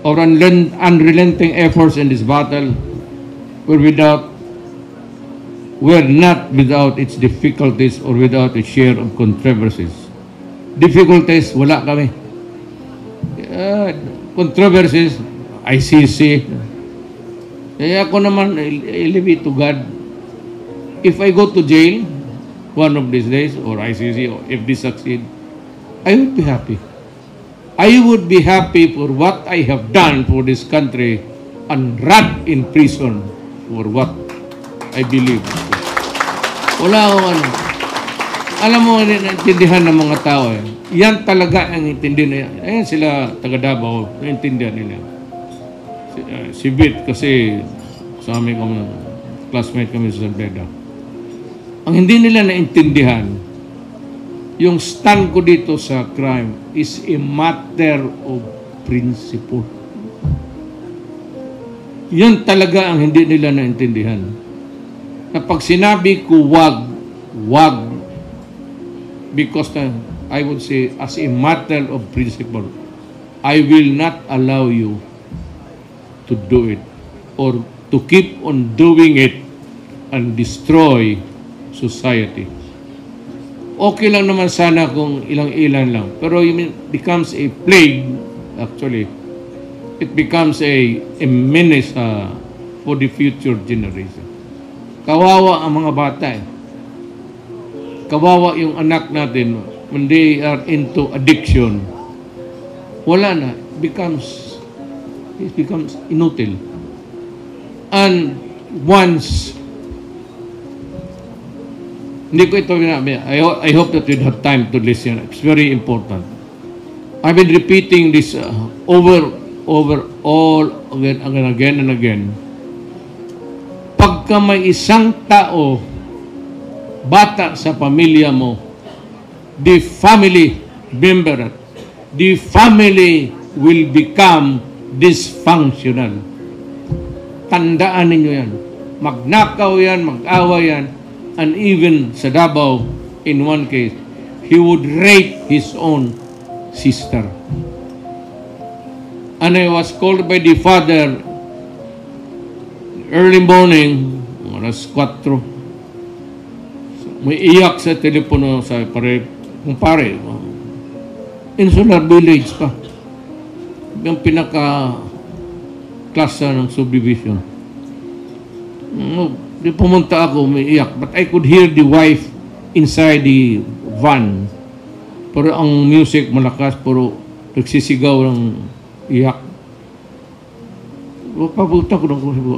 Our unrelenting efforts in this battle were not without its difficulties or without its share of controversies. Difficulties, wala kami. Controversies, ICC. Kaya ako naman, I leave it to God. If I go to jail one of these days, or ICC, or if this succeed, I would be happy. I would be happy for what I have done for this country and rot in prison for what I believe. Wala akong ano. Alam mo, naintindihan ng mga tao eh. Yan talaga ang intindihan. Ayan sila, taga Davao, naintindihan nila. Si Bit kasi sa amin kami, classmate kami sa San Pedro. Ang hindi nila naintindihan, yung stand ko dito sa crime is a matter of principle. Yan talaga ang hindi nila naintindihan. Na pag sinabi ko wag, because I would say as a matter of principle, I will not allow you to do it or to keep on doing it and destroy society. Okay lang naman sana kung ilang-ilan lang. Pero it becomes a plague, actually. It becomes a menace for the future generation. Kawawa ang mga bata eh. Kawawa yung anak natin when they are into addiction. Wala na. It becomes inutil. And once hindi ko ito sinabi. I hope that you'd have time to listen. It's very important. I've been repeating this over all again and again. Pagka may isang tao, bata sa pamilya mo, the family member, the family will become dysfunctional. Tandaan ninyo yan. Magnakaw yan, mag-awa yan. And even sa Davao, in one case, he would rape his own sister. And I was called by the father early morning, alas 4. May iyak sa telepono sa kumpare. Insular Village pa. Yung pinaka-klasa ng subdivision. Di pumunta ako, may iyak. But I could hear the wife inside the van. Pero ang music malakas, pero nagsisigaw ng iyak. Papunta ko lang kung sabi,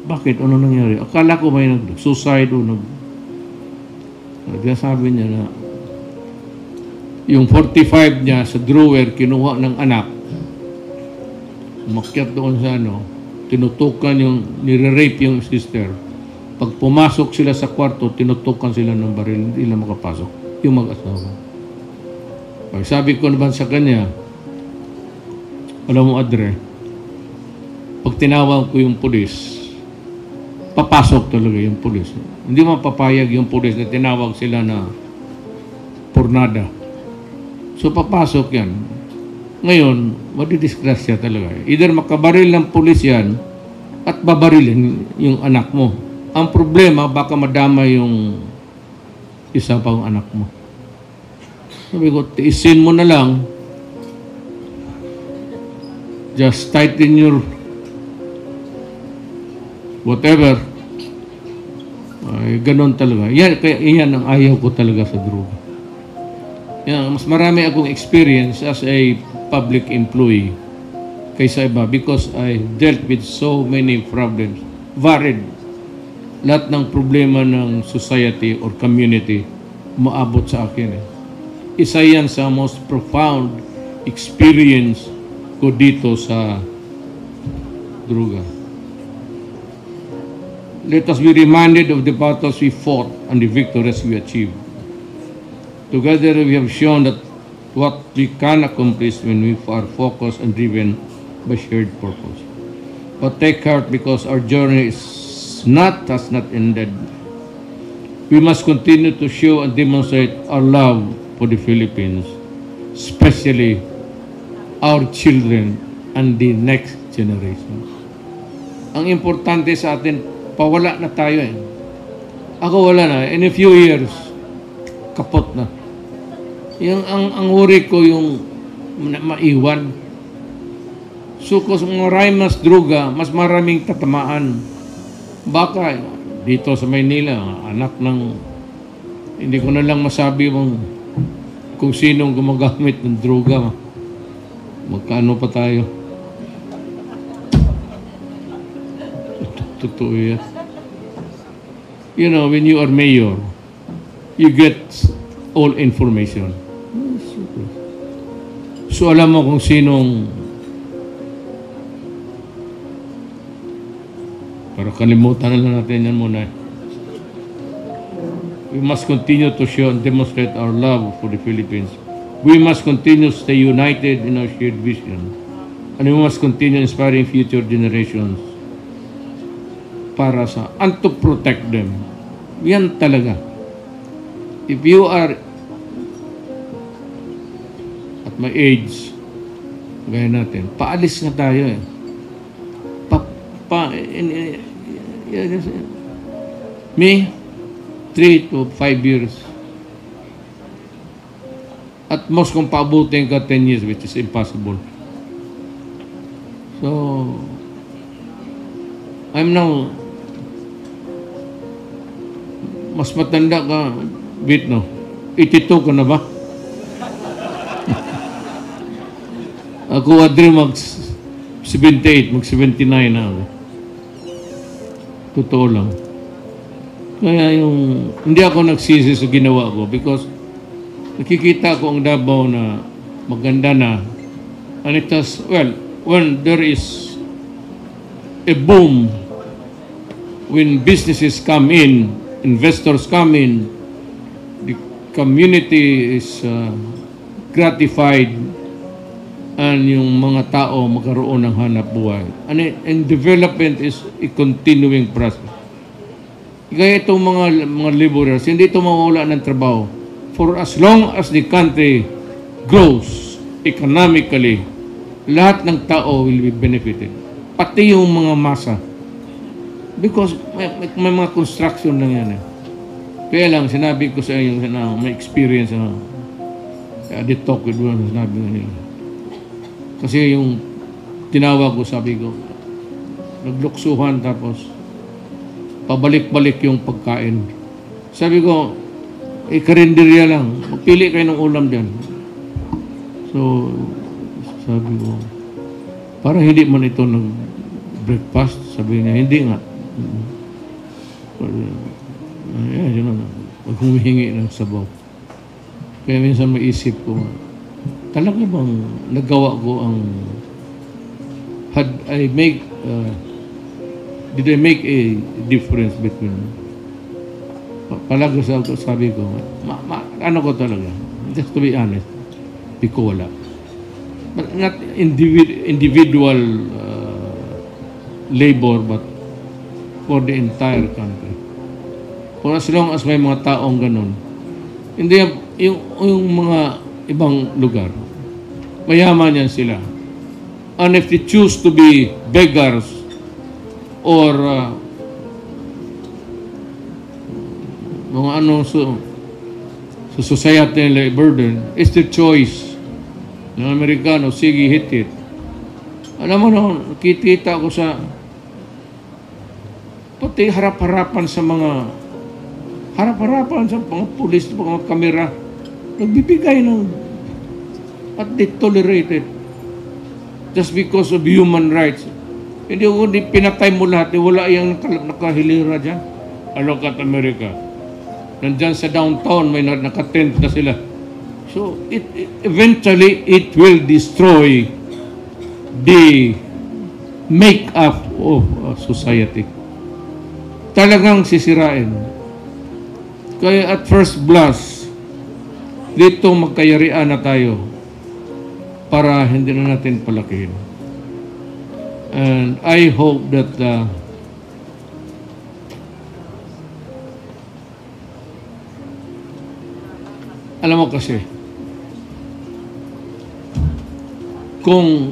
bakit? Ano nangyari? Akala ko may nag-suicide o sabi niya na yung 45 niya sa drawer kinuha ng anak. Umakyat doon sa tinutukan yung nire-rape yung sister. Pag pumasok sila sa kwarto, tinutukan sila ng baril, hindi lang makapasok. Yung mag-asawa. Pag sabi ko naman sa kanya, alam mo, Adre, pag tinawag ko yung pulis, papasok talaga yung pulis. Hindi mapapayag yung pulis na tinawag sila na pornada. So, papasok yan. Ngayon, madidisgrasya talaga. Either makabaril ng pulis yan at babarilin yung anak mo. Ang problema, baka madama yung isa pang anak mo. Sabi ko, tiisin mo na lang. Just tighten your whatever. Ay, ganun talaga. Yan ang ayaw ko talaga sa droga. Yan, mas marami akong experience as a public employee kaysa iba because I dealt with so many problems. Varied. Lahat ng problema ng society or community maabot sa akin. Isa yan sa most profound experience ko dito sa droga. Let us be reminded of the battles we fought and the victories we achieved. Together we have shown that what we can accomplish when we are focused and driven by shared purpose. But take heart because our journey has not ended. We must continue to show and demonstrate our love for the Philippines, especially our children and the next generation. Ang importante sa atin, pawala na tayo eh. Ako wala na. In a few years, kapot na. Yung, ang worry ko yung maiwan. So, kung maraming mas droga, mas maraming tatamaan. Baka, dito sa Maynila, anak ng, hindi ko na lang masabi kung sinong gumagamit ng droga. Magkano pa tayo? Totoo yan. You know, when you are mayor, you get all information. So, alam mo kung sinong para kalimutan na lang natin yan muna. We must continue to show and demonstrate our love for the Philippines. We must continue to stay united in our shared vision. And we must continue inspiring future generations para and to protect them. Yan talaga. If you are at my age, gaya natin, paalis na tayo eh. Me, 3 to 5 years. At most kung paabutin ka 10 years, which is impossible. So, I'm now, mas matanda ka, bit no? 82 ka na ba? Ako, Adri, mag-78, mag-79 na. Totoo lang. Kaya yung, hindi ako nagsisi sa ginawa ko because nakikita ko ang Davao na maganda na. And it has, well, when there is a boom, when businesses come in, investors come in, the community is gratified, and yung mga tao magkaroon ng hanap buhay. And development is a continuing process. Kaya itong mga laborers, hindi ito mawala ng trabaho. For as long as the country grows economically, lahat ng tao will be benefited. Pati yung mga masa. Because may mga construction lang yan eh. Kaya lang, sinabi ko sa inyo na may experience na I did talk with one, sinabi nga nila. Kasi yung tinawag ko, sabi ko, nagluksuhan tapos pabalik-balik yung pagkain. Sabi ko, karinderya lang. Magpili kayo ng ulam dyan. So, sabi ko, parang hindi man ito nag-breakfast. Sabi niya, hindi nga. Yun na. Huwag humihingi ng sabaw. Kaya minsan maisip ko, talaga bang nagawa ko ang did I make a difference between palaga sabi ko ano ko talaga, just to be honest, di ko wala, but not individual labor, but for the entire country, for as long as may mga taong ganun. Hindi yung mga ibang lugar mayaman yan sila. And if they choose to be beggars or mga ano sa society nila burden, it's their choice. Ng Amerikano, sige, hit it. Alam mo no, nakikita ko sa pati harap-harapan sa mga pulis, mga kamera, nagbibigay ng at they tolerate it just because of human rights. Hindi pinatay mo lahat, wala yung nakahilira dyan. Look at America. Nandyan sa downtown, may nakatent na sila. So, eventually, it will destroy the make-up of society. Talagang sisirain. Kaya at first blush, dito magkayarian na tayo para hindi na natin palakihin. And I hope that alam mo kasi, kung